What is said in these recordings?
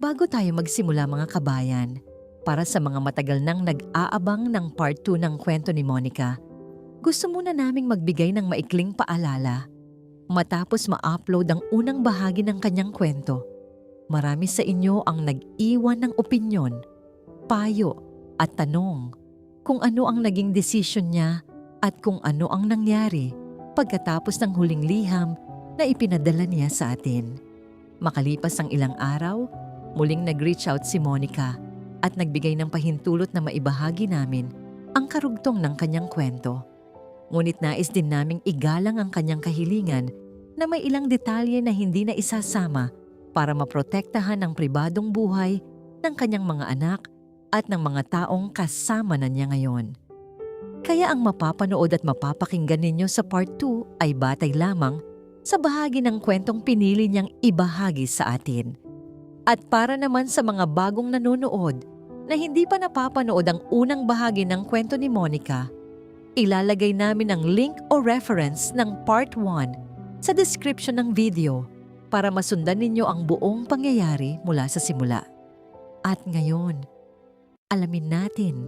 Bago tayo magsimula mga kabayan, para sa mga matagal nang nag-aabang ng part 2 ng kwento ni Monica, gusto muna naming magbigay ng maikling paalala. Matapos ma-upload ang unang bahagi ng kanyang kwento, marami sa inyo ang nag-iwan ng opinyon, payo at tanong kung ano ang naging desisyon niya at kung ano ang nangyari pagkatapos ng huling liham na ipinadala niya sa atin. Makalipas ang ilang araw, muling nag-reach out si Monica at nagbigay ng pahintulot na maibahagi namin ang karugtong ng kanyang kwento. Ngunit nais din naming igalang ang kanyang kahilingan na may ilang detalye na hindi na isasama para maprotektahan ang pribadong buhay ng kanyang mga anak at ng mga taong kasama na niya ngayon. Kaya ang mapapanood at mapapakinggan ninyo sa part 2 ay batay lamang sa bahagi ng kwentong pinili niyang ibahagi sa atin. At para naman sa mga bagong nanonood na hindi pa napapanood ang unang bahagi ng kwento ni Monica, ilalagay namin ang link o reference ng part 1 sa description ng video para masundan ninyo ang buong pangyayari mula sa simula. At ngayon, alamin natin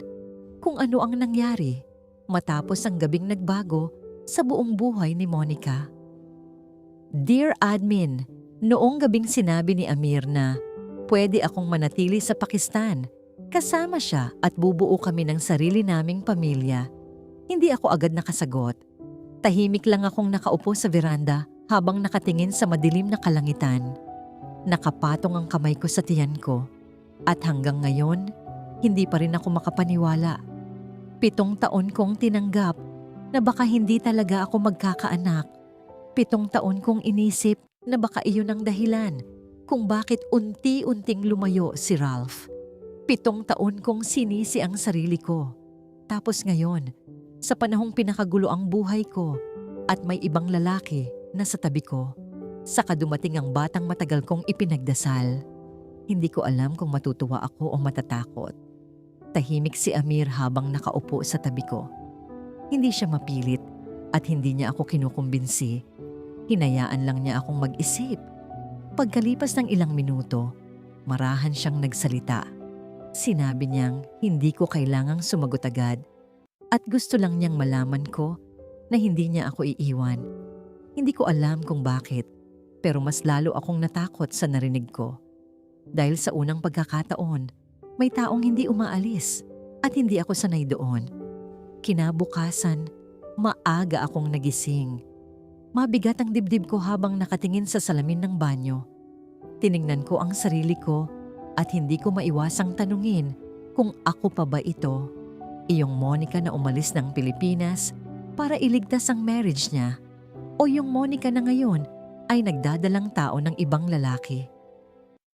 kung ano ang nangyari matapos ang gabing nagbago sa buong buhay ni Monica. Dear Admin, noong gabing sinabi ni Amir na pwede akong manatili sa Pakistan, kasama siya at bubuo kami ng sarili naming pamilya. Hindi ako agad nakasagot. Tahimik lang akong nakaupo sa veranda habang nakatingin sa madilim na kalangitan. Nakapatong ang kamay ko sa tiyan ko at hanggang ngayon, hindi pa rin ako makapaniwala. 7 taon kong tinanggap na baka hindi talaga ako magkakaanak. 7 taon kong inisip na baka iyon ang dahilan kung bakit unti-unting lumayo si Ralph. 7 taon kong sinisi ang sarili ko. Tapos ngayon, sa panahong pinakagulo ang buhay ko at may ibang lalaki na sa tabi ko, saka dumating ang batang matagal kong ipinagdasal. Hindi ko alam kung matutuwa ako o matatakot. Tahimik si Amir habang nakaupo sa tabi ko. Hindi siya mapilit at hindi niya ako kinukumbinsi. Hinayaan lang niya akong mag-isip. Pagkalipas ng ilang minuto, marahan siyang nagsalita. Sinabi niyang hindi ko kailangang sumagot agad at gusto lang niyang malaman ko na hindi niya ako iiwan. Hindi ko alam kung bakit, pero mas lalo akong natakot sa narinig ko. Dahil sa unang pagkakataon, may taong hindi umaalis at hindi ako sanay doon. Kinabukasan, maaga akong nagising. Mabigat ang dibdib ko habang nakatingin sa salamin ng banyo. Tiningnan ko ang sarili ko at hindi ko maiwasang tanungin kung ako pa ba ito. Iyong Monica na umalis ng Pilipinas para iligtas ang marriage niya o yung Monica na ngayon ay nagdadalang tao ng ibang lalaki.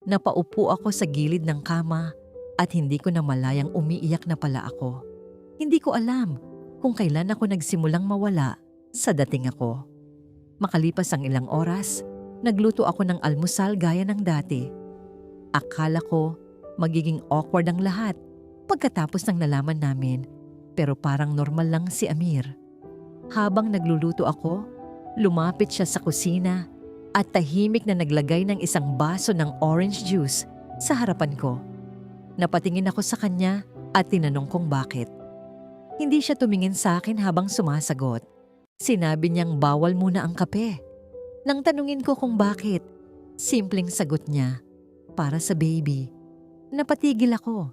Napaupo ako sa gilid ng kama at hindi ko na malayang umiiyak na pala ako. Hindi ko alam kung kailan ako nagsimulang mawala sa dating ako. Makalipas ang ilang oras, nagluto ako ng almusal gaya ng dati. Akala ko magiging awkward ang lahat pagkatapos ng nalaman namin, pero parang normal lang si Amir. Habang nagluluto ako, lumapit siya sa kusina at tahimik na naglagay ng isang baso ng orange juice sa harapan ko. Napatingin ako sa kanya at tinanong kung bakit. Hindi siya tumingin sa akin habang sumasagot. Sinabi niyang bawal muna ang kape. Nang tanungin ko kung bakit, simpleng sagot niya, para sa baby. Napatigil ako.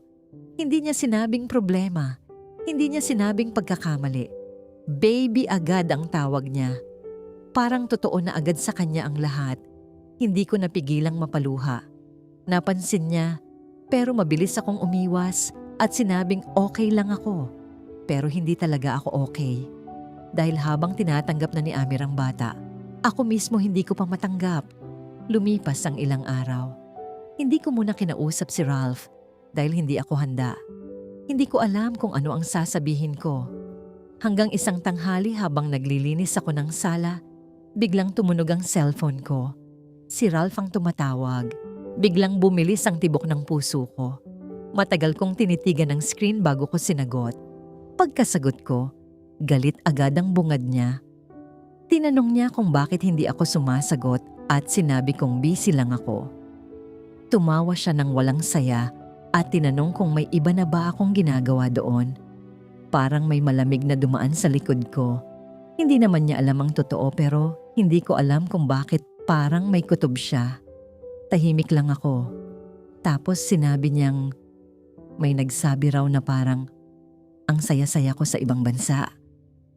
Hindi niya sinabing problema. Hindi niya sinabing pagkakamali. Baby agad ang tawag niya. Parang totoo na agad sa kanya ang lahat. Hindi ko napigilang mapaluha. Napansin niya, pero mabilis akong umiwas at sinabing okay lang ako. Pero hindi talaga ako okay. Dahil habang tinatanggap na ni Amir ang bata, ako mismo hindi ko pa matanggap. Lumipas ang ilang araw. Hindi ko muna kinausap si Ralph dahil hindi ako handa. Hindi ko alam kung ano ang sasabihin ko. Hanggang isang tanghali habang naglilinis ako ng sala, biglang tumunog ang cellphone ko. Si Ralph ang tumatawag. Biglang bumilis ang tibok ng puso ko. Matagal kong tinitigan ang screen bago ko sinagot. Pagkasagot ko, galit agad ang bungad niya. Tinanong niya kung bakit hindi ako sumasagot at sinabi kong busy lang ako. Tumawa siya ng walang saya at tinanong kung may iba na ba akong ginagawa doon. Parang may malamig na dumaan sa likod ko. Hindi naman niya alam ang totoo pero hindi ko alam kung bakit parang may kutob siya. Tahimik lang ako. Tapos sinabi niyang may nagsabi raw na parang ang saya-saya ko sa ibang bansa.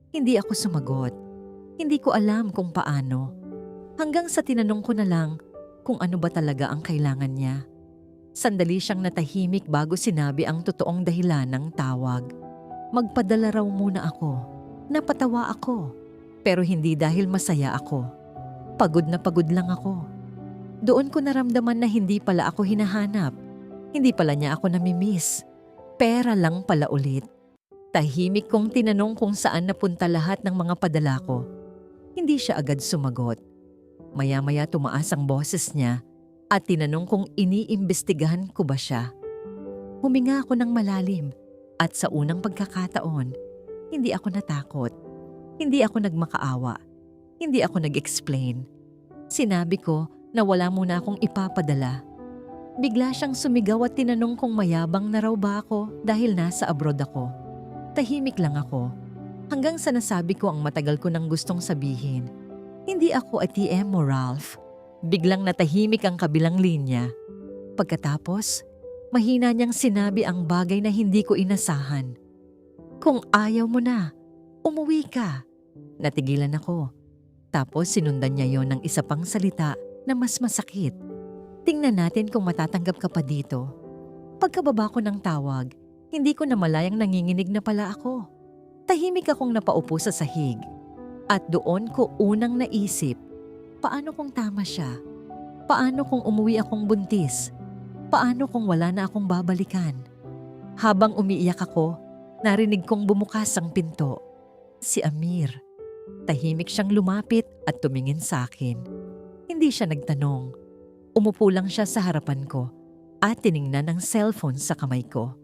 Hindi ako sumagot. Hindi ko alam kung paano. Hanggang sa tinanong ko na lang kung ano ba talaga ang kailangan niya. Sandali siyang natahimik bago sinabi ang totoong dahilan ng tawag. Magpadala raw muna ako. Napatawa ako. Pero hindi dahil masaya ako. Pagod na pagod lang ako. Doon ko naramdaman na hindi pala ako hinahanap. Hindi pala niya ako namimiss. Pera lang pala ulit. Tahimik kong tinanong kung saan napunta lahat ng mga padala ko. Hindi siya agad sumagot. Maya-maya tumaas ang boses niya at tinanong kung iniimbestigahan ko ba siya. Huminga ako ng malalim at sa unang pagkakataon, hindi ako natakot. Hindi ako nagmakaawa. Hindi ako nag-explain. Sinabi ko na wala muna akong ipapadala. Bigla siyang sumigaw at tinanong kung mayabang na raw ba ako dahil nasa abroad ako. Tahimik lang ako. Hanggang sa nasabi ko ang matagal ko nang gustong sabihin. Hindi ako ATM mo, Ralph. Biglang natahimik ang kabilang linya. Pagkatapos, mahina niyang sinabi ang bagay na hindi ko inasahan. Kung ayaw mo na, umuwi ka. Natigilan ako. Tapos sinundan niya yon ng isa pang salita na mas masakit. Tingnan natin kung matatanggap ka pa dito. Pagkababa ko ng tawag, hindi ko namalayang nanginginig na pala ako. Tahimik akong napaupo sa sahig. At doon ko unang naisip, paano kung tama siya? Paano kung umuwi akong buntis? Paano kung wala na akong babalikan? Habang umiiyak ako, narinig kong bumukas ang pinto. Si Amir. Tahimik siyang lumapit at tumingin sa akin. Hindi siya nagtanong. Umupo lang siya sa harapan ko at tiningnan ang cellphone sa kamay ko.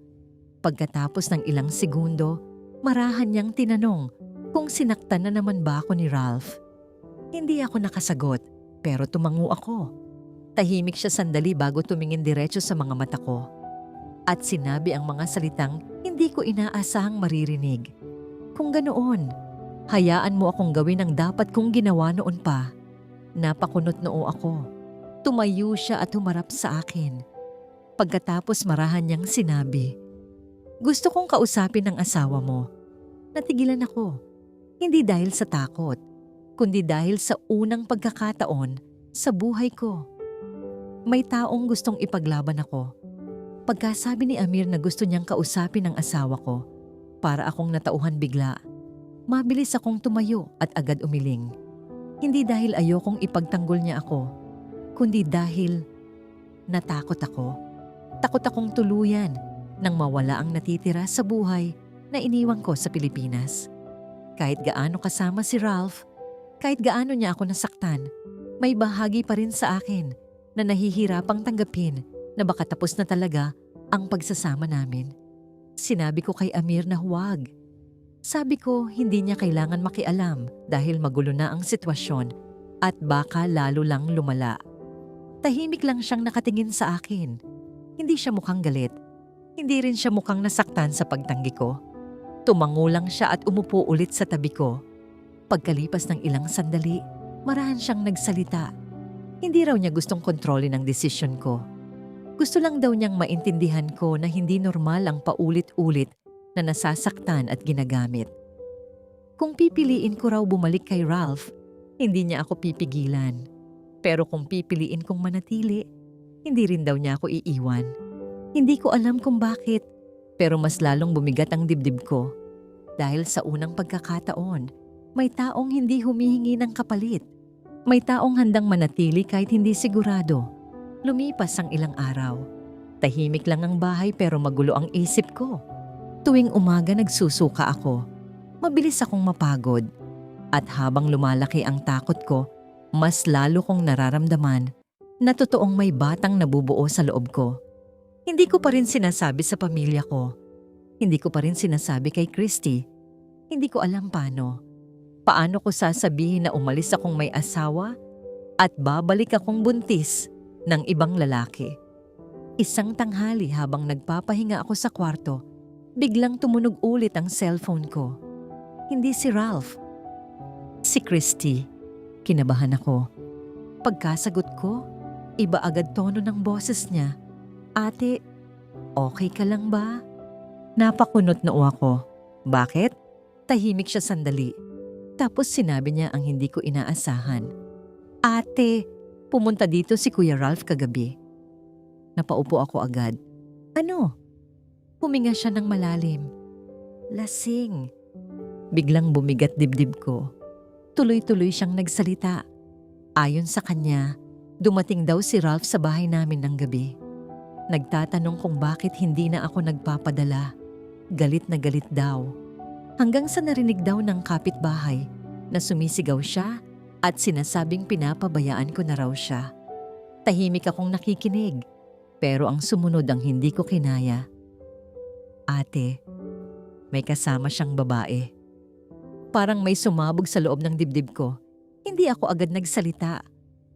Pagkatapos ng ilang segundo, marahan niyang tinanong kung sinaktan na naman ba ako ni Ralph. Hindi ako nakasagot pero tumango ako. Tahimik siya sandali bago tumingin diretso sa mga mata ko. At sinabi ang mga salitang hindi ko inaasahang maririnig. Kung ganoon, hayaan mo akong gawin ang dapat kong ginawa noon pa. Napakunot noo ako. Tumayo siya at humarap sa akin. Pagkatapos marahan niyang sinabi, gusto kong kausapin ang asawa mo. Natigilan ako. Hindi dahil sa takot, kundi dahil sa unang pagkakataon sa buhay ko. May taong gustong ipaglaban ako. Pagkasabi ni Amir na gusto niyang kausapin ang asawa ko, para akong natauhan bigla. Mabilis akong tumayo at agad umiling. Hindi dahil ayokong ipagtanggol niya ako, kundi dahil natakot ako. Takot akong tuluyan nang mawala ang natitira sa buhay na iniwan ko sa Pilipinas. Kahit gaano kasama si Ralph, kahit gaano niya ako nasaktan, may bahagi pa rin sa akin na nahihirapang tanggapin na baka tapos na talaga ang pagsasama namin. Sinabi ko kay Amir na huwag. Sabi ko hindi niya kailangan makialam dahil magulo na ang sitwasyon at baka lalo lang lumala. Tahimik lang siyang nakatingin sa akin. Hindi siya mukhang galit. Hindi rin siya mukhang nasaktan sa pagtanggi ko. Tumango lang siya at umupo ulit sa tabi ko. Pagkalipas ng ilang sandali, marahan siyang nagsalita. Hindi raw niya gustong kontrolin ang desisyon ko. Gusto lang daw niyang maintindihan ko na hindi normal ang paulit-ulit na nasasaktan at ginagamit. Kung pipiliin ko raw bumalik kay Ralph, hindi niya ako pipigilan. Pero kung pipiliin kong manatili, hindi rin daw niya ako iiwan. Hindi ko alam kung bakit, pero mas lalong bumigat ang dibdib ko. Dahil sa unang pagkakataon, may taong hindi humihingi ng kapalit. May taong handang manatili kahit hindi sigurado. Lumipas ang ilang araw. Tahimik lang ang bahay pero magulo ang isip ko. Tuwing umaga nagsusuka ako. Mabilis akong mapagod. At habang lumalaki ang takot ko, mas lalo kong nararamdaman na totoong may batang nabubuo sa loob ko. Hindi ko pa rin sinasabi sa pamilya ko. Hindi ko pa rin sinasabi kay Christy. Hindi ko alam paano. Paano ko sasabihin na umalis akong may asawa at babalik akong buntis ng ibang lalaki? Isang tanghali habang nagpapahinga ako sa kwarto, biglang tumunog ulit ang cellphone ko. Hindi si Ralph. Si Christy. Kinabahan ako. Pagkasagot ko, iba agad tono ng boses niya. Ate, okay ka lang ba? Napakunot noo ako. Bakit? Tahimik siya sandali. Tapos sinabi niya ang hindi ko inaasahan. Ate, pumunta dito si Kuya Ralph kagabi. Napaupo ako agad. Ano? Huminga siya ng malalim. Lasing. Biglang bumigat dibdib ko. Tuloy-tuloy siyang nagsalita. Ayon sa kanya, dumating daw si Ralph sa bahay namin ng gabi. Nagtatanong kung bakit hindi na ako nagpapadala. Galit na galit daw. Hanggang sa narinig daw ng kapitbahay na sumisigaw siya at sinasabing pinapabayaan ko na raw siya. Tahimik akong nakikinig, pero ang sumunod ang hindi ko kinaya. Ate, may kasama siyang babae. Parang may sumabog sa loob ng dibdib ko. Hindi ako agad nagsalita.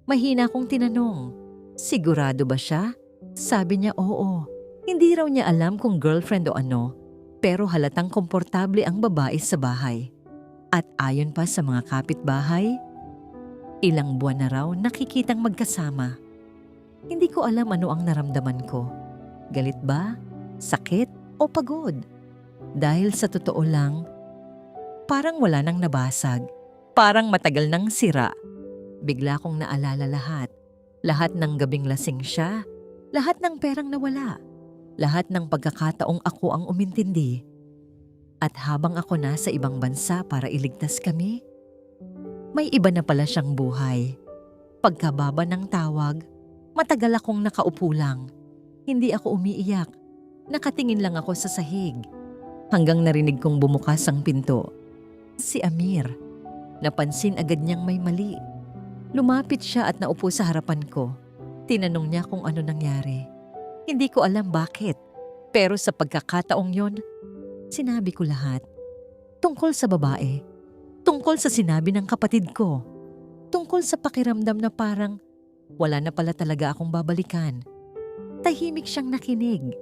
Mahina akong tinanong, sigurado ba siya? Sabi niya oo. Hindi raw niya alam kung girlfriend o ano, pero halatang komportable ang babae sa bahay. At ayon pa sa mga kapitbahay, ilang buwan na raw nakikitang magkasama. Hindi ko alam ano ang naramdaman ko. Galit ba? Sakit? O pagod? Dahil sa totoo lang, parang wala nang nabasag. Parang matagal nang sira. Bigla kong naalala lahat. Lahat ng gabing lasing siya. Lahat ng perang nawala. Lahat ng pagkakataong ako ang umintindi. At habang ako nasa ibang bansa para iligtas kami, may iba na pala siyang buhay. Pagkababa ng tawag, matagal akong nakaupo lang. Hindi ako umiiyak. Nakatingin lang ako sa sahig. Hanggang narinig kong bumukas ang pinto. Si Amir. Napansin agad niyang may mali. Lumapit siya at naupo sa harapan ko. Tinanong niya kung ano nangyari. Hindi ko alam bakit. Pero sa pagkakataong yon, sinabi ko lahat. Tungkol sa babae. Tungkol sa sinabi ng kapatid ko. Tungkol sa pakiramdam na parang wala na pala talaga akong babalikan. Tahimik siyang nakinig.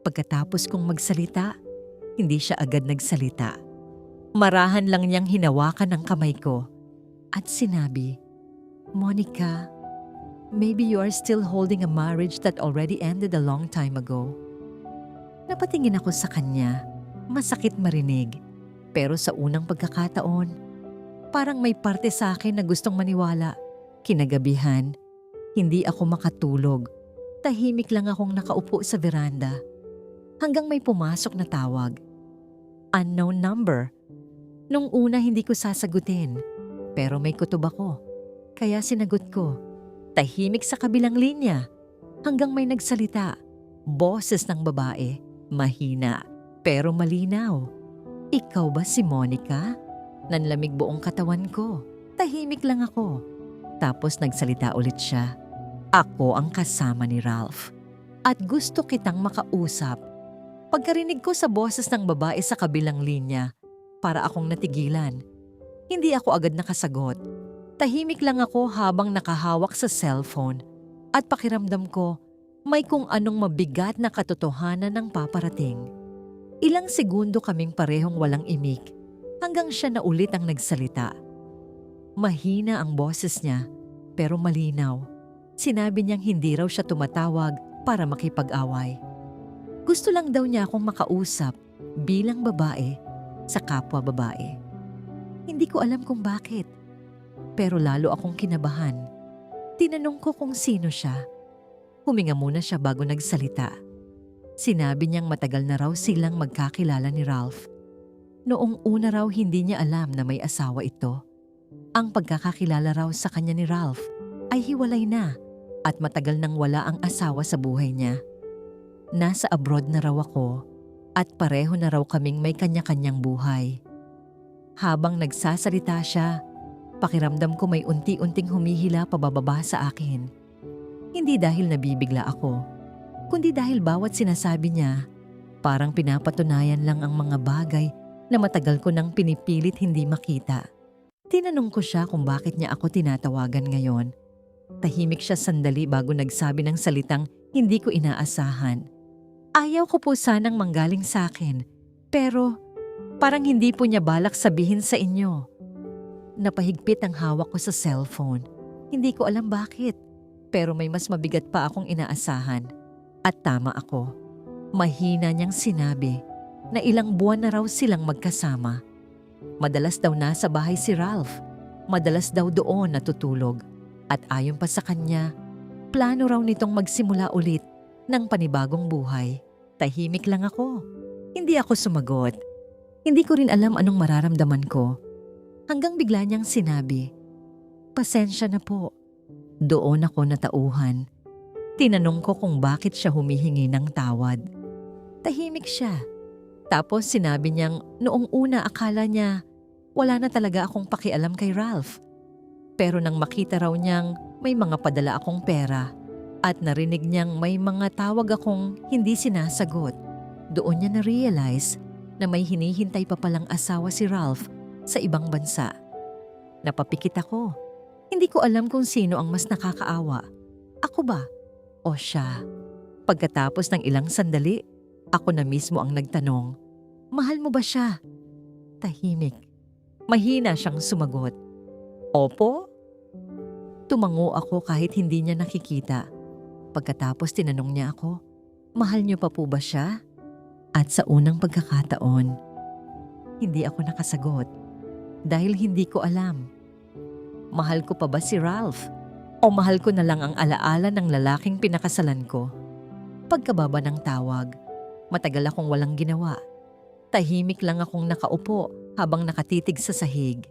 Pagkatapos kong magsalita, hindi siya agad nagsalita. Marahan lang niyang hinawakan ang kamay ko at sinabi, Monica, maybe you are still holding a marriage that already ended a long time ago. Napatingin ako sa kanya, masakit marinig, pero sa unang pagkakataon, parang may parte sa akin na gustong maniwala. Kinagabihan, hindi ako makatulog. Tahimik lang akong nakaupo sa veranda. Hanggang may pumasok na tawag. Unknown number. Nung una hindi ko sasagutin, pero may kutob ako. Kaya sinagot ko. Tahimik sa kabilang linya. Hanggang may nagsalita. Boses ng babae. Mahina, pero malinaw. Ikaw ba si Monica? Nanlamig buong katawan ko. Tahimik lang ako. Tapos nagsalita ulit siya. Ako ang kasama ni Ralph. At gusto kitang makausap. Pagkarinig ko sa boses ng babae sa kabilang linya, para akong natigilan. Hindi ako agad nakasagot. Tahimik lang ako habang nakahawak sa cellphone at pakiramdam ko may kung anong mabigat na katotohanan ng paparating. Ilang segundo kaming parehong walang imik hanggang siya na ulit ang nagsalita. Mahina ang boses niya pero malinaw. Sinabi niyang hindi raw siya tumatawag para makipag-away. Gusto lang daw niya akong makausap bilang babae sa kapwa babae. Hindi ko alam kung bakit, pero lalo akong kinabahan. Tinanong ko kung sino siya. Huminga muna siya bago nagsalita. Sinabi niyang matagal na raw silang magkakilala ni Ralph. Noong una raw hindi niya alam na may asawa ito. Ang pagkakakilala raw sa kanya ni Ralph ay hiwalay na at matagal nang wala ang asawa sa buhay niya. Nasa abroad na raw ako at pareho na raw kaming may kanya-kanyang buhay. Habang nagsasalita siya, pakiramdam ko may unti-unting humihila pababa sa akin. Hindi dahil nabibigla ako, kundi dahil bawat sinasabi niya, parang pinapatunayan lang ang mga bagay na matagal ko nang pinipilit hindi makita. Tinanong ko siya kung bakit niya ako tinatawagan ngayon. Natahimik siya sandali bago nagsabi ng salitang hindi ko inaasahan. Ayaw ko po sanang manggaling sa akin, pero parang hindi po niya balak sabihin sa inyo. Napahigpit ang hawak ko sa cellphone. Hindi ko alam bakit, pero may mas mabigat pa akong inaasahan. At tama ako. Mahina niyang sinabi na ilang buwan na raw silang magkasama. Madalas daw nasa bahay si Ralph. Madalas daw doon natutulog. At ayon pa sa kanya, plano raw nitong magsimula ulit ng panibagong buhay. Tahimik lang ako. Hindi ako sumagot. Hindi ko rin alam anong mararamdaman ko. Hanggang bigla niyang sinabi, "Pasensya na po." Doon ako natauhan. Tinanong ko kung bakit siya humihingi ng tawad. Tahimik siya. Tapos sinabi niyang noong una akala niya wala na talaga akong pakialam kay Ralph. Pero nang makita raw niyang may mga padala akong pera at narinig niyang may mga tawag akong hindi sinasagot, doon niya na-realize na may hinihintay pa palang asawa si Ralph sa ibang bansa. Napapikit ako. Hindi ko alam kung sino ang mas nakakaawa. Ako ba? O siya? Pagkatapos ng ilang sandali, ako na mismo ang nagtanong, "Mahal mo ba siya?" Tahimik. Mahina siyang sumagot. "Opo?" Tumango ako kahit hindi niya nakikita. Pagkatapos tinanong niya ako, "Mahal niyo pa po ba siya?" At sa unang pagkakataon, hindi ako nakasagot dahil hindi ko alam. Mahal ko pa ba si Ralph? O mahal ko na lang ang alaala ng lalaking pinakasalan ko? Pagkababa ng tawag, matagal akong walang ginawa. Tahimik lang akong nakaupo habang nakatitig sa sahig.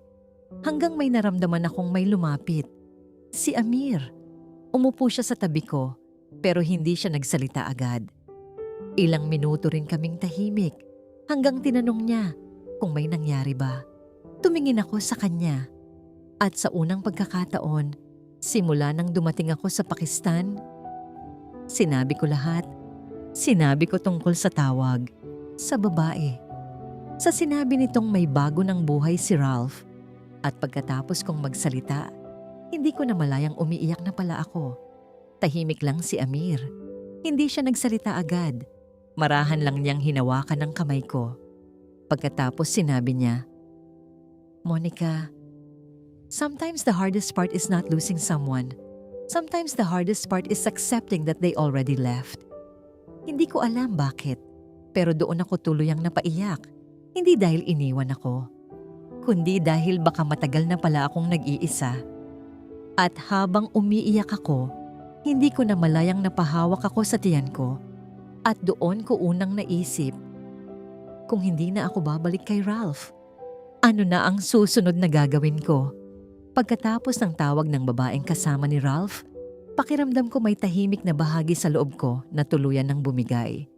Hanggang may naramdaman akong may lumapit. Si Amir. Umupo siya sa tabi ko, pero hindi siya nagsalita agad. Ilang minuto rin kaming tahimik hanggang tinanong niya kung may nangyari ba. Tumingin ako sa kanya. At sa unang pagkakataon, simula nang dumating ako sa Pakistan, sinabi ko lahat. Sinabi ko tungkol sa tawag, sa babae. Sa sinabi nitong may bago ng buhay si Ralph. At pagkatapos kong magsalita, hindi ko na malayang umiiyak na pala ako. Tahimik lang si Amir. Hindi siya nagsalita agad. Marahan lang niyang hinawakan ng kamay ko. Pagkatapos sinabi niya, "Monica, sometimes the hardest part is not losing someone. Sometimes the hardest part is accepting that they already left." Hindi ko alam bakit, pero doon ako tuluyang napaiyak. Hindi dahil iniwan ako, kundi dahil baka matagal na pala akong nag-iisa. At habang umiiyak ako, hindi ko na malayang napahawak ako sa tiyan ko. At doon ko unang naisip, kung hindi na ako babalik kay Ralph, ano na ang susunod na gagawin ko? Pagkatapos ng tawag ng babaeng kasama ni Ralph, pakiramdam ko may tahimik na bahagi sa loob ko na tuluyan ng bumigay.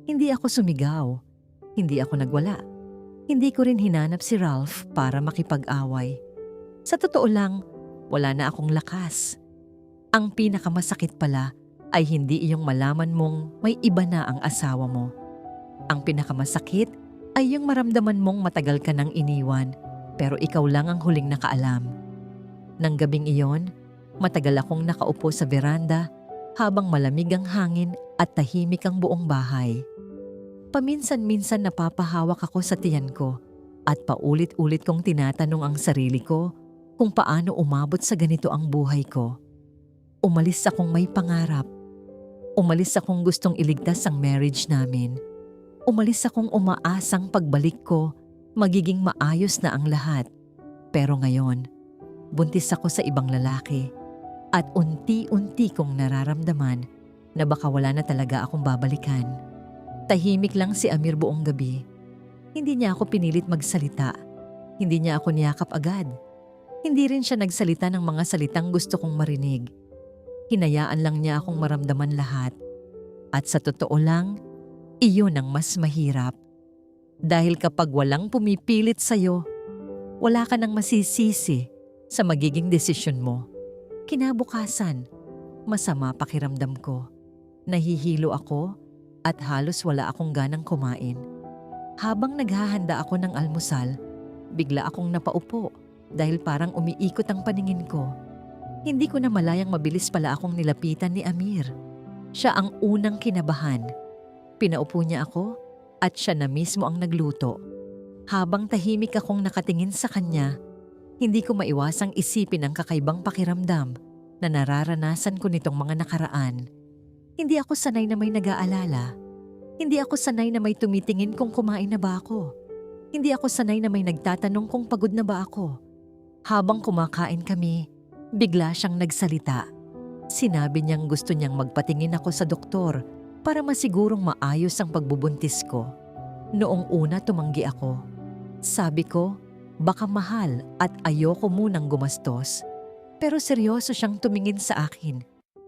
Hindi ako sumigaw. Hindi ako nagwala. Hindi ko rin hinanap si Ralph para makipag-away. Sa totoo lang, wala na akong lakas. Ang pinakamasakit pala ay hindi iyong malaman mong may iba na ang asawa mo. Ang pinakamasakit ay yung maramdaman mong matagal ka nang iniwan, pero ikaw lang ang huling nakaalam. Nang gabing iyon, matagal akong nakaupo sa veranda habang malamig ang hangin at tahimik ang buong bahay. Paminsan-minsan napapahawak ako sa tiyan ko at paulit-ulit kong tinatanong ang sarili ko kung paano umabot sa ganito ang buhay ko. Umalis akong may pangarap. Umalis akong gustong iligtas ang marriage namin. Umalis akong umaasang pagbalik ko, magiging maayos na ang lahat. Pero ngayon, buntis ako sa ibang lalaki at unti-unti kong nararamdaman na baka wala na talaga akong babalikan. Tahimik lang si Amir buong gabi. Hindi niya ako pinilit magsalita. Hindi niya ako niyakap agad. Hindi rin siya nagsalita ng mga salitang gusto kong marinig. Hinayaan lang niya akong maramdaman lahat. At sa totoo lang, iyon ang mas mahirap. Dahil kapag walang pumipilit sa'yo, wala ka nang masisisi sa magiging desisyon mo. Kinabukasan, masama pakiramdam ko. Nahihilo ako at halos wala akong ganang kumain. Habang naghahanda ako ng almusal, bigla akong napaupo dahil parang umiikot ang paningin ko. Hindi ko na malayang mabilis pala akong nilapitan ni Amir. Siya ang unang kinabahan. Pinaupo niya ako at siya na mismo ang nagluto. Habang tahimik akong nakatingin sa kanya, hindi ko maiwasang isipin ang kakaibang pakiramdam na nararanasan ko nitong mga nakaraan. Hindi ako sanay na may nag-aalala. Hindi ako sanay na may tumitingin kung kumain na ba ako. Hindi ako sanay na may nagtatanong kung pagod na ba ako. Habang kumakain kami, bigla siyang nagsalita. Sinabi niyang gusto niyang magpatingin ako sa doktor para masigurong maayos ang pagbubuntis ko. Noong una tumanggi ako. Sabi ko, baka mahal at ayoko munang gumastos. Pero seryoso siyang tumingin sa akin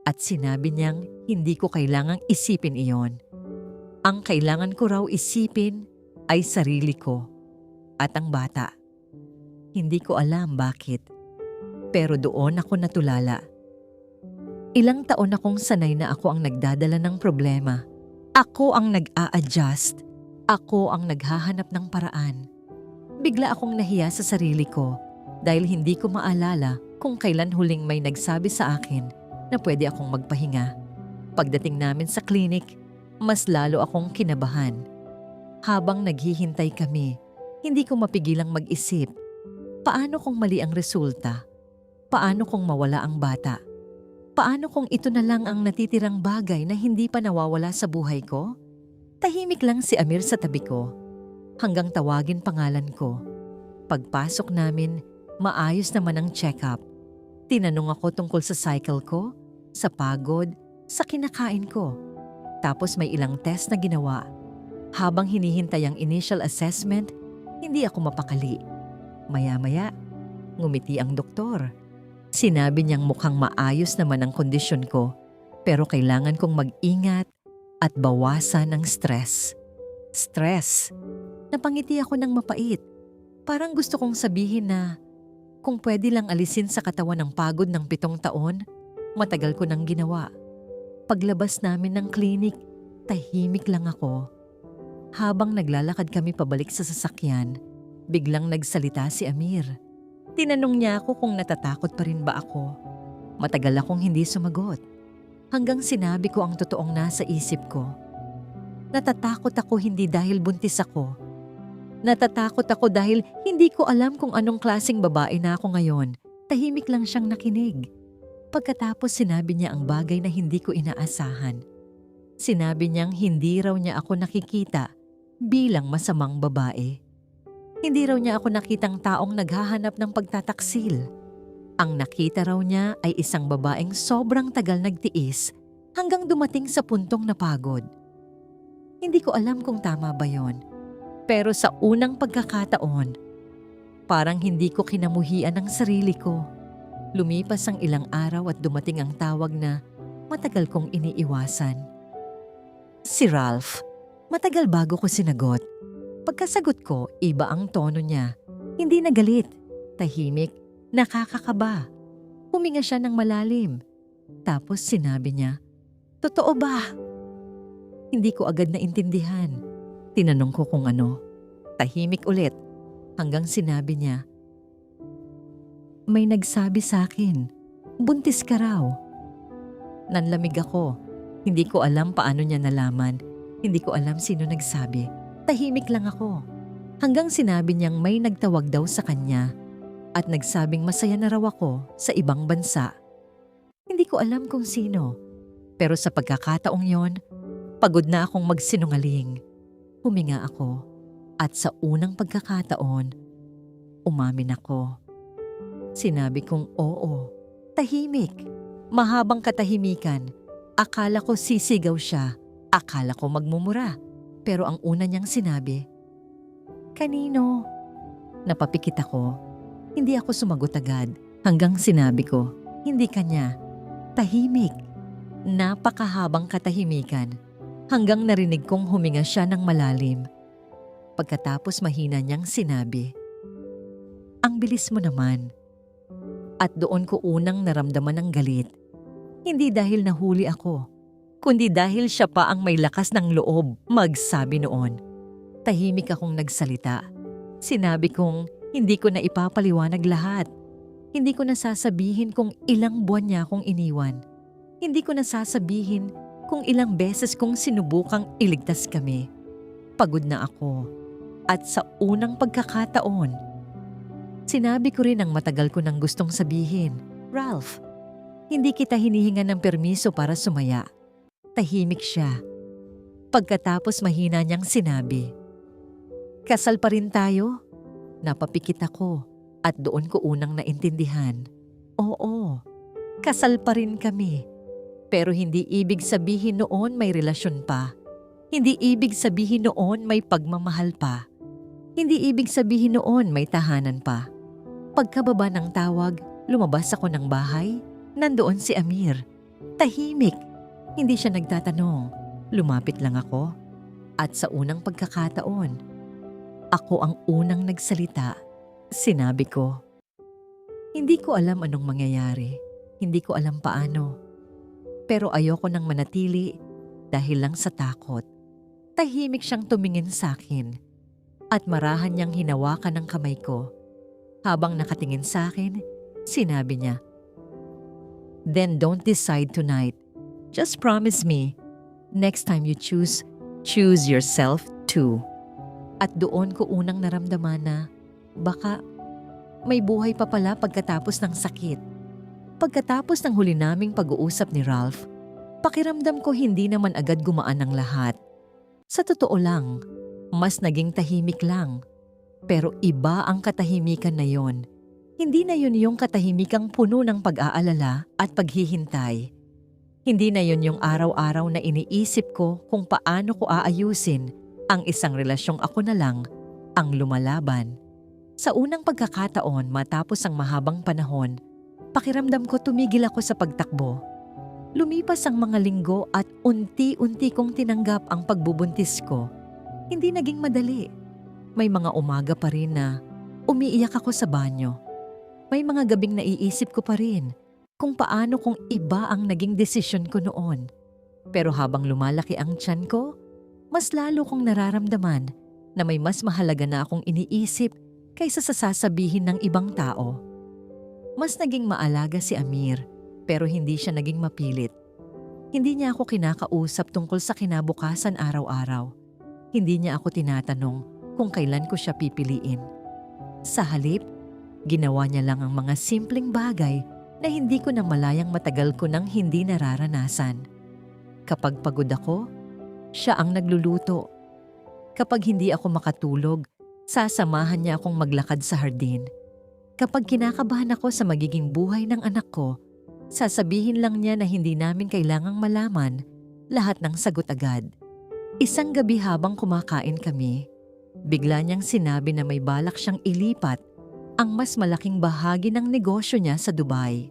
at sinabi niyang hindi ko kailangang isipin iyon. Ang kailangan ko raw isipin ay sarili ko at ang bata. Hindi ko alam bakit. Pero doon ako natulala. Ilang taon akong sanay na ako ang nagdadala ng problema. Ako ang nag-a-adjust. Ako ang naghahanap ng paraan. Bigla akong nahiya sa sarili ko dahil hindi ko maalala kung kailan huling may nagsabi sa akin na pwede akong magpahinga. Pagdating namin sa klinik, mas lalo akong kinabahan. Habang naghihintay kami, hindi ko mapigilang mag-isip. Paano kung mali ang resulta? Paano kung mawala ang bata? Paano kung ito na lang ang natitirang bagay na hindi pa nawawala sa buhay ko? Tahimik lang si Amir sa tabi ko, hanggang tawagin pangalan ko. Pagpasok namin, maayos naman ang check-up. Tinanong ako tungkol sa cycle ko, sa pagod, sa kinakain ko. Tapos may ilang test na ginawa. Habang hinihintay ang initial assessment, hindi ako mapakali. Maya-maya, ngumiti ang doktor. Sinabi niyang mukhang maayos naman ang kondisyon ko, pero kailangan kong mag-ingat at bawasan ang stress. Stress. Napangiti ako ng mapait. Parang gusto kong sabihin na kung pwede lang alisin sa katawan ng pagod ng 7 taon, matagal ko nang ginawa. Paglabas namin ng klinik, tahimik lang ako. Habang naglalakad kami pabalik sa sasakyan, biglang nagsalita si Amir. Tinanong niya ako kung natatakot pa rin ba ako. Matagal akong hindi sumagot. Hanggang sinabi ko ang totoong nasa isip ko. Natatakot ako hindi dahil buntis ako. Natatakot ako dahil hindi ko alam kung anong klaseng babae na ako ngayon. Tahimik lang siyang nakinig. Pagkatapos sinabi niya ang bagay na hindi ko inaasahan. Sinabi niyang hindi raw niya ako nakikita bilang masamang babae. Hindi raw niya ako nakitang taong naghahanap ng pagtataksil. Ang nakita raw niya ay isang babaeng sobrang tagal nagtiis hanggang dumating sa puntong napagod. Hindi ko alam kung tama ba yon. Pero sa unang pagkakataon, parang hindi ko kinamuhian ang sarili ko. Lumipas ang ilang araw at dumating ang tawag na matagal kong iniiwasan. Si Ralph. Matagal bago ko sinagot. Pagkasagot ko, iba ang tono niya. Hindi na galit, tahimik, nakakakaba. Huminga siya ng malalim. Tapos sinabi niya, "Totoo ba?" Hindi ko agad naintindihan. Tinanong ko kung ano. Tahimik ulit hanggang sinabi niya, "May nagsabi sa akin, buntis ka raw." Nanlamig ako. Hindi ko alam paano niya nalaman. Hindi ko alam sino nagsabi. Tahimik lang ako. Hanggang sinabi niyang may nagtawag daw sa kanya at nagsabing masaya na raw ako sa ibang bansa. Hindi ko alam kung sino. Pero sa pagkakataong yon, pagod na akong magsinungaling. Huminga ako at sa unang pagkakataon, umamin ako. Sinabi kong oo. Tahimik. Mahabang katahimikan. Akala ko sisigaw siya. Akala ko magmumura. Pero ang una niyang sinabi, "Kanino?" Napapikit ako. Hindi ako sumagot agad. Hanggang sinabi ko, "Hindi kanya." Tahimik. Napakahabang katahimikan. Hanggang narinig kong huminga siya ng malalim. Pagkatapos mahina niyang sinabi, "Ang bilis mo naman." At doon ko unang naramdaman ng galit. Hindi dahil nahuli ako, kundi dahil siya pa ang may lakas ng loob magsabi noon. Tahimik akong nagsalita. Sinabi kong hindi ko na ipapaliwanag lahat. Hindi ko nasasabihin kung ilang buwan niya akong iniwan. Hindi ko nasasabihin kung ilang beses kong sinubukang iligtas kami. Pagod na ako. At sa unang pagkakataon, sinabi ko rin ang matagal ko nang gustong sabihin. Ralph, hindi kita hinihingan ng permiso para sumaya. Tahimik siya. Pagkatapos mahina niyang sinabi, kasal pa rin tayo? Napapikit ako at doon ko unang naintindihan. Oo, kasal pa rin kami. Pero hindi ibig sabihin noon may relasyon pa. Hindi ibig sabihin noon may pagmamahal pa. Hindi ibig sabihin noon may tahanan pa. Pagkababa ng tawag, lumabas ako ng bahay. Nandoon si Amir. Tahimik. Hindi siya nagtatanong. Lumapit lang ako. At sa unang pagkakataon, ako ang unang nagsalita. Sinabi ko, hindi ko alam anong mangyayari. Hindi ko alam paano. Pero ayoko nang manatili dahil lang sa takot. Tahimik siyang tumingin sa akin at marahan niyang hinawakan ng kamay ko. Habang nakatingin sa akin, sinabi niya, then don't decide tonight. Just promise me, next time you choose yourself too. At doon ko unang naramdaman na baka may buhay pa pala pagkatapos ng sakit. Pagkatapos ng huli naming pag-uusap ni Ralph, pakiramdam ko hindi naman agad gumaan ang lahat. Sa totoo lang, mas naging tahimik lang. Pero iba ang katahimikan na yon. Hindi na yun yung katahimikang puno ng pag-aalala at paghihintay. Hindi na yun yung araw-araw na iniisip ko kung paano ko aayusin ang isang relasyong ako na lang ang lumalaban. Sa unang pagkakataon matapos ang mahabang panahon, pakiramdam ko tumigil ako sa pagtakbo. Lumipas ang mga linggo at unti-unti kong tinanggap ang pagbubuntis ko. Hindi naging madali. May mga umaga pa rin na umiiyak ako sa banyo. May mga gabing naiisip ko pa rin kung paano kung iba ang naging desisyon ko noon. Pero habang lumalaki ang tiyan ko, mas lalo kong nararamdaman na may mas mahalaga na akong iniisip kaysa sa sasabihin ng ibang tao. Mas naging maalaga si Amir pero hindi siya naging mapilit. Hindi niya ako kinakausap tungkol sa kinabukasan araw-araw. Hindi niya ako tinatanong kung kailan ko siya pipiliin. Sa halip, ginawa niya lang ang mga simpleng bagay na hindi ko na malayang matagal ko nang hindi nararanasan. Kapag pagod ako, siya ang nagluluto. Kapag hindi ako makatulog, sasamahan niya akong maglakad sa hardin. Kapag kinakabahan ako sa magiging buhay ng anak ko, sasabihin lang niya na hindi namin kailangang malaman lahat ng sagot agad. Isang gabi habang kumakain kami, bigla niyang sinabi na may balak siyang ilipat ang mas malaking bahagi ng negosyo niya sa Dubai.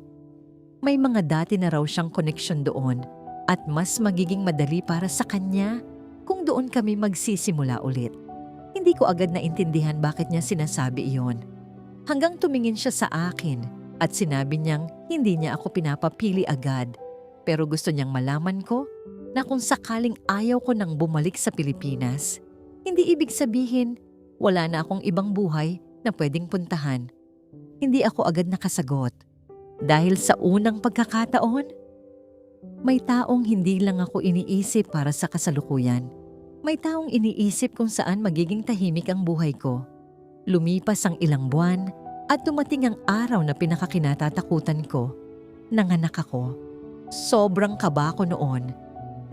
May mga dati na raw siyang koneksyon doon at mas magiging madali para sa kanya kung doon kami magsisimula ulit. Hindi ko agad naintindihan bakit niya sinasabi iyon. Hanggang tumingin siya sa akin at sinabi niyang hindi niya ako pinapapili agad. Pero gusto niyang malaman ko na kung sakaling ayaw ko nang bumalik sa Pilipinas, hindi ibig sabihin wala na akong ibang buhay na pwedeng puntahan. Hindi ako agad nakasagot. Dahil sa unang pagkakataon, may taong hindi lang ako iniisip para sa kasalukuyan. May taong iniisip kung saan magiging tahimik ang buhay ko. Lumipas ang ilang buwan at dumating ang araw na pinakakinatatakutan ko. Nanganak ako. Sobrang kaba ko noon.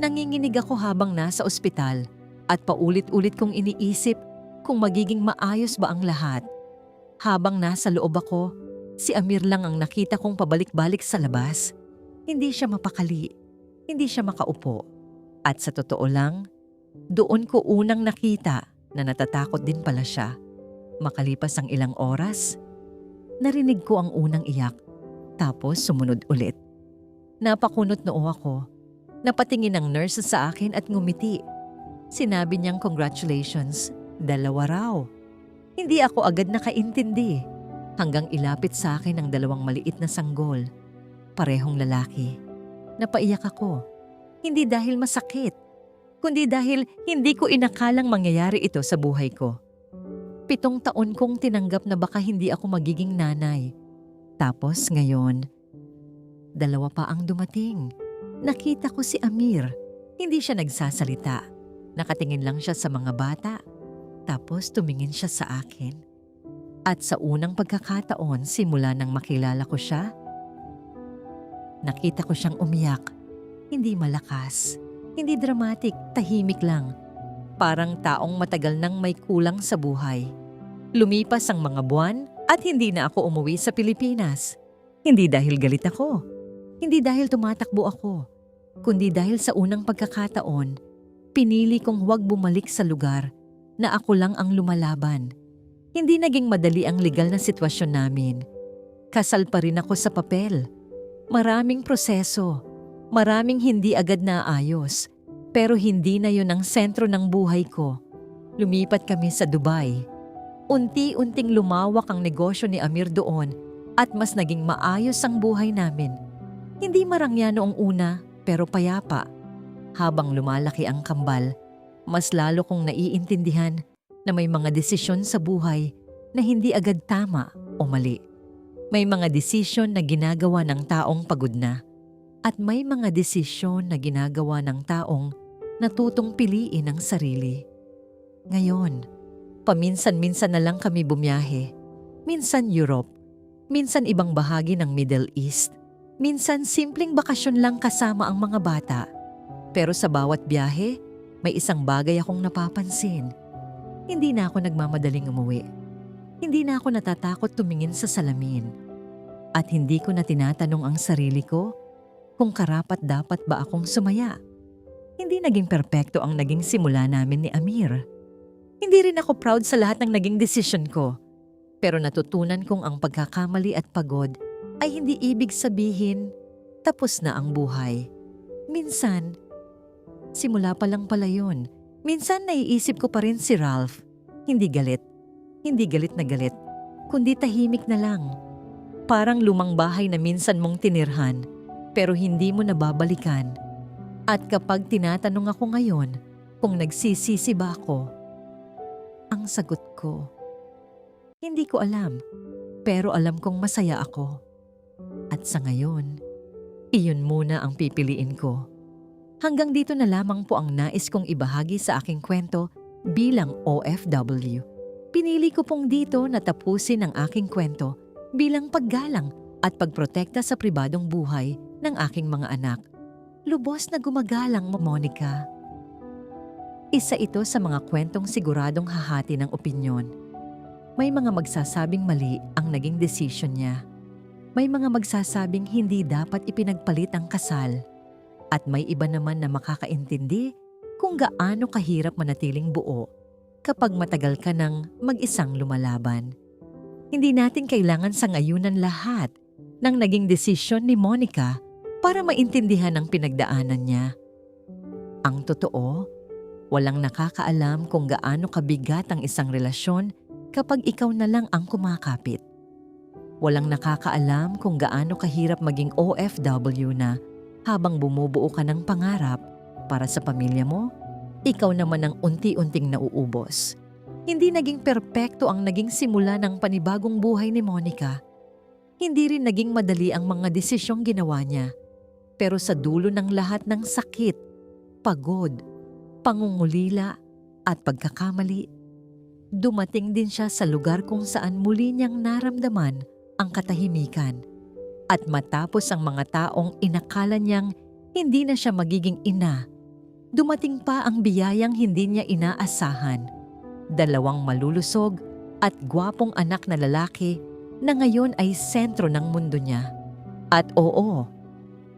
Nanginginig ako habang nasa ospital at paulit-ulit kong iniisip kung magiging maayos ba ang lahat. Habang nasa loob ako, si Amir lang ang nakita kong pabalik-balik sa labas. Hindi siya mapakali, hindi siya makaupo. At sa totoo lang, doon ko unang nakita na natatakot din pala siya. Makalipas ang ilang oras, narinig ko ang unang iyak, tapos sumunod ulit. Napakunot noo ako. Napatingin ang nurse sa akin at ngumiti. Sinabi niyang congratulations, 2 raw. Hindi ako agad nakaintindi hanggang ilapit sa akin ang 2 maliit na sanggol. Parehong lalaki. Napaiyak ako. Hindi dahil masakit, kundi dahil hindi ko inakalang mangyayari ito sa buhay ko. 7 taon kong tinanggap na baka hindi ako magiging nanay. Tapos ngayon, dalawa pa ang dumating. Nakita ko si Amir. Hindi siya nagsasalita. Nakatingin lang siya sa mga bata. Tapos tumingin siya sa akin. At sa unang pagkakataon, simula nang makilala ko siya, nakita ko siyang umiyak. Hindi malakas, hindi dramatic, tahimik lang. Parang taong matagal nang may kulang sa buhay. Lumipas ang mga buwan at hindi na ako umuwi sa Pilipinas. Hindi dahil galit ako. Hindi dahil tumatakbo ako. Kundi dahil sa unang pagkakataon, pinili kong huwag bumalik sa lugar na ako lang ang lumalaban. Hindi naging madali ang legal na sitwasyon namin. Kasal pa rin ako sa papel. Maraming proseso. Maraming hindi agad naayos. Pero hindi na yun ang sentro ng buhay ko. Lumipat kami sa Dubai. Unti-unting lumawak ang negosyo ni Amir doon at mas naging maayos ang buhay namin. Hindi marangya noong una pero payapa. Habang lumalaki ang kambal, mas lalo kong naiintindihan na may mga desisyon sa buhay na hindi agad tama o mali. May mga desisyon na ginagawa ng taong pagod na at may mga desisyon na ginagawa ng taong natutong piliin ang sarili. Ngayon, paminsan-minsan na lang kami bumiyahe. Minsan Europe, minsan ibang bahagi ng Middle East, minsan simpleng bakasyon lang kasama ang mga bata. Pero sa bawat biyahe, may isang bagay akong napapansin. Hindi na ako nagmamadaling umuwi. Hindi na ako natatakot tumingin sa salamin. At hindi ko na tinatanong ang sarili ko kung karapat-dapat ba akong sumaya. Hindi naging perpekto ang naging simula namin ni Amir. Hindi rin ako proud sa lahat ng naging desisyon ko. Pero natutunan kong ang pagkakamali at pagod ay hindi ibig sabihin tapos na ang buhay. Minsan, simula pa lang pala yun. Minsan naiisip ko pa rin si Ralph. Hindi galit na galit, kundi tahimik na lang. Parang lumang bahay na minsan mong tinirhan, pero hindi mo nababalikan. At kapag tinatanong ako ngayon kung nagsisisi ba ako, ang sagot ko, hindi ko alam, pero alam kong masaya ako. At sa ngayon, iyon muna ang pipiliin ko. Hanggang dito na lamang po ang nais kong ibahagi sa aking kwento bilang OFW. Pinili ko pong dito na tapusin ang aking kwento bilang paggalang at pagprotekta sa pribadong buhay ng aking mga anak. Lubos na gumagalang mo, Monica. Isa ito sa mga kwentong siguradong hahati ng opinyon. May mga magsasabing mali ang naging desisyon niya. May mga magsasabing hindi dapat ipinagpalit ang kasal. At may iba naman na makakaintindi kung gaano kahirap manatiling buo kapag matagal ka nang mag-isang lumalaban. Hindi natin kailangan sangayunan lahat ng naging desisyon ni Monica para maintindihan ang pinagdaanan niya. Ang totoo, walang nakakaalam kung gaano kabigat ang isang relasyon kapag ikaw na lang ang kumakapit. Walang nakakaalam kung gaano kahirap maging OFW na habang bumubuo ka ng pangarap para sa pamilya mo, ikaw naman ang unti-unting nauubos. Hindi naging perpekto ang naging simula ng panibagong buhay ni Monica. Hindi rin naging madali ang mga desisyong ginawa niya. Pero sa dulo ng lahat ng sakit, pagod, pangungulila at pagkakamali, dumating din siya sa lugar kung saan muli niyang naramdaman ang katahimikan. At matapos ang mga taong inakala niyang hindi na siya magiging ina, dumating pa ang biyayang hindi niya inaasahan. 2 malulusog at gwapong anak na lalaki na ngayon ay sentro ng mundo niya. At oo,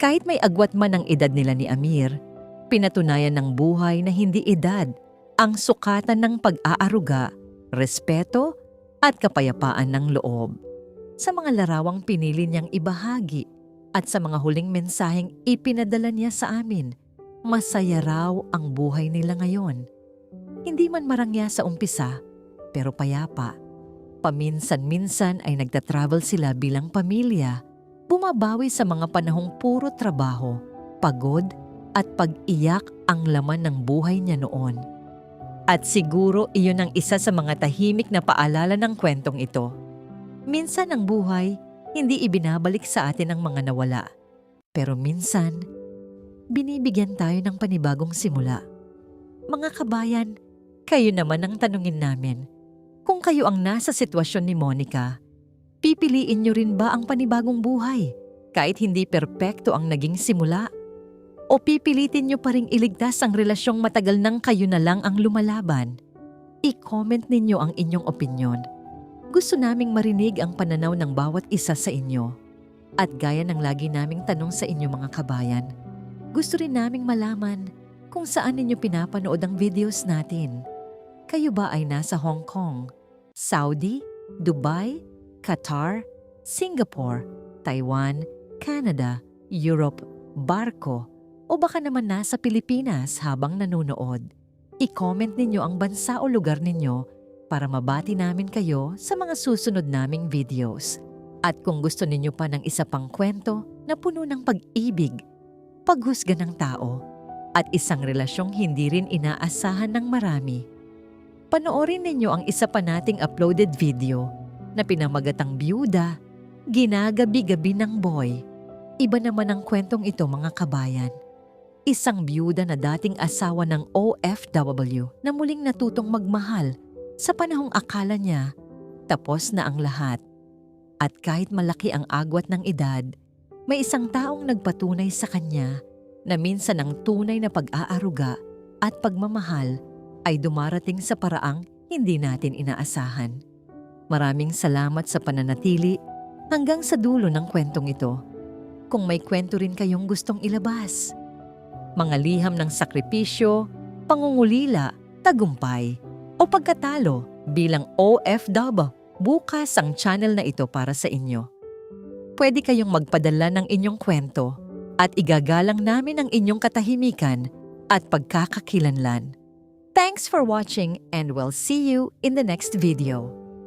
kahit may agwat man ang edad nila ni Amir, pinatunayan ng buhay na hindi edad ang sukatan ng pag-aaruga, respeto at kapayapaan ng loob. Sa mga larawang pinili niyang ibahagi at sa mga huling mensaheng ipinadala niya sa amin, masaya raw ang buhay nila ngayon. Hindi man marangya sa umpisa, pero payapa. Paminsan-minsan ay nagtatravel sila bilang pamilya, bumabawi sa mga panahong puro trabaho, pagod at pag-iyak ang laman ng buhay niya noon. At siguro iyon ang isa sa mga tahimik na paalala ng kwentong ito. Minsan ang buhay, hindi ibinabalik sa atin ang mga nawala. Pero minsan, binibigyan tayo ng panibagong simula. Mga kabayan, kayo naman ang tanungin namin. Kung kayo ang nasa sitwasyon ni Monica, pipiliin niyo rin ba ang panibagong buhay kahit hindi perpekto ang naging simula? O pipilitin niyo pa ring iligtas ang relasyong matagal nang kayo na lang ang lumalaban? I-comment ninyo ang inyong opinyon. Gusto naming marinig ang pananaw ng bawat isa sa inyo. At gaya ng lagi naming tanong sa inyo mga kabayan, gusto rin naming malaman kung saan ninyo pinapanood ang videos natin. Kayo ba ay nasa Hong Kong, Saudi, Dubai, Qatar, Singapore, Taiwan, Canada, Europe, barko, o baka naman nasa Pilipinas habang nanonood? I-comment ninyo ang bansa o lugar ninyo para mabati namin kayo sa mga susunod naming videos. At kung gusto ninyo pa ng isa pang kwento na puno ng pag-ibig, paghusga ng tao, at isang relasyong hindi rin inaasahan ng marami, panoorin ninyo ang isa pa nating uploaded video na pinamagatang Byuda, Ginagabi-gabi ng Boy. Iba naman ang kwentong ito mga kabayan. Isang byuda na dating asawa ng OFW na muling natutong magmahal sa panahong akala niya tapos na ang lahat. At kahit malaki ang agwat ng edad, may isang taong nagpatunay sa kanya na minsan ang tunay na pag-aaruga at pagmamahal ay dumarating sa paraang hindi natin inaasahan. Maraming salamat sa pananatili hanggang sa dulo ng kwentong ito. Kung may kwento rin kayong gustong ilabas, mga liham ng sakripisyo, pangungulila, tagumpay, o pagkatalo bilang OFW, bukas ang channel na ito para sa inyo. Pwede kayong magpadala ng inyong kwento at igagalang namin ang inyong katahimikan at pagkakakilanlan. Thanks for watching and we'll see you in the next video.